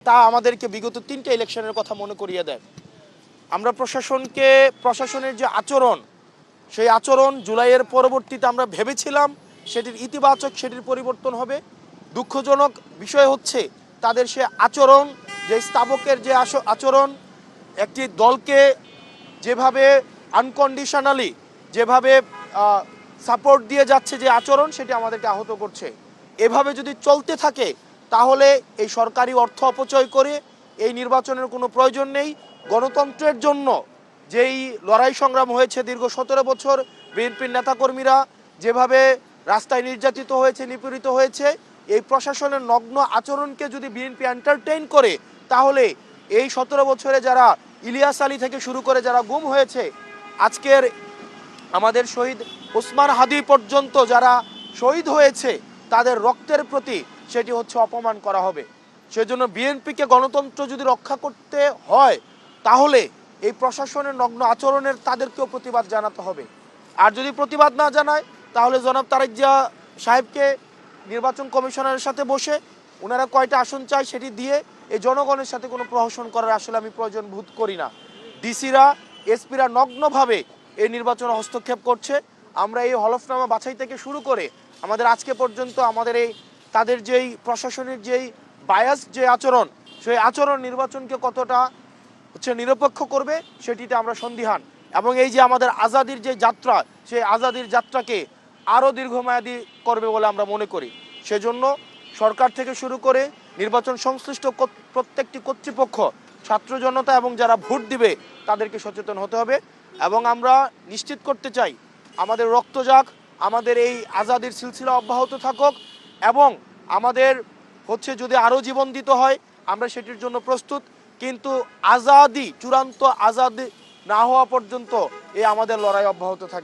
তা আমাদেরকে বিগত 3টে ইলেকশনের কথা মনে করিয়ে দেয়। আমরা প্রশাসনের যে আচরণ, সেই আচরণ জুলাইয়ের পরবর্তীতে আমরা ভেবেছিলাম সেটির ইতিবাচক, সেটির পরিবর্তন হবে। দুঃখজনক বিষয় হচ্ছে তাদের সে আচরণ, যে স্তাবকের যে আচরণ, একটি দলকে যেভাবে আনকন্ডিশনালি যেভাবে সাপোর্ট দিয়ে যাচ্ছে যে আচরণ, সেটি আমাদেরকে আহত করছে। এভাবে যদি চলতে থাকে তাহলে এই সরকারি অর্থ অপচয় করে এই নির্বাচনের কোনো প্রয়োজন নেই। গণতন্ত্রের জন্য যেই লড়াই সংগ্রাম হয়েছে দীর্ঘ 17 বছর, বিএনপির নেতাকর্মীরা যেভাবে রাস্তায় নির্যাতিত হয়েছে, নিপীড়িত হয়েছে, এই প্রশাসনের নগ্ন আচরণকে যদি বিএনপি এন্টারটেইন করে তাহলে এই 17 বছরে যারা ইলিয়াস আলী থেকে শুরু করে যারা গুম হয়েছে, আজকের আমাদের শহীদ ওসমান হাদি পর্যন্ত যারা শহীদ হয়েছে, তাদের রক্তের প্রতি সেটি হচ্ছে অপমান করা হবে। সেজন্য বিএনপিকে গণতন্ত্র যদি রক্ষা করতে হয় তাহলে এই প্রশাসনের নগ্ন আচরণের তাদেরকেও প্রতিবাদ জানাতে হবে। আর যদি প্রতিবাদ না জানায় তাহলে জনাব তারেক জিয়া সাহেবকে নির্বাচন কমিশনারের সাথে বসে ওনারা কয়টা আসন চায় সেটি দিয়ে এই জনগণের সাথে কোনো প্রহসন করার আসলে আমি প্রয়োজন বোধ করি না। ডিসিরা, এসপিরা নগ্নভাবে এই নির্বাচনে হস্তক্ষেপ করছে। আমরা এই হলফনামা বাছাই থেকে শুরু করে আমাদের আজকে পর্যন্ত আমাদের এই তাদের যেই প্রশাসনের যেই বায়াস যে আচরণ, সেই আচরণ নির্বাচনকে কতটা নিরপেক্ষ করবে সেটিতে আমরা সন্দিহান। এবং এই যে আমাদের আজাদির যে যাত্রা, সেই আজাদির যাত্রাকে আরও দীর্ঘমেয়াদী করবে বলে আমরা মনে করি। সেজন্য সরকার থেকে শুরু করে নির্বাচন সংশ্লিষ্ট প্রত্যেকটি কর্তৃপক্ষ, ছাত্র জনতা এবং যারা ভোট দিবে তাদেরকে সচেতন হতে হবে। এবং আমরা নিশ্চিত করতে চাই আমাদের রক্ত যাক, আমাদের এই আজাদির সিলসিলা অব্যাহত থাকুক, এবং আমাদের যদি আরও জীবন দিতে হয় আমরা সেটির জন্য প্রস্তুত। কিন্তু আজাদি, চূড়ান্ত আজাদি না হওয়া পর্যন্ত এই আমাদের লড়াই অব্যাহত থাকবে।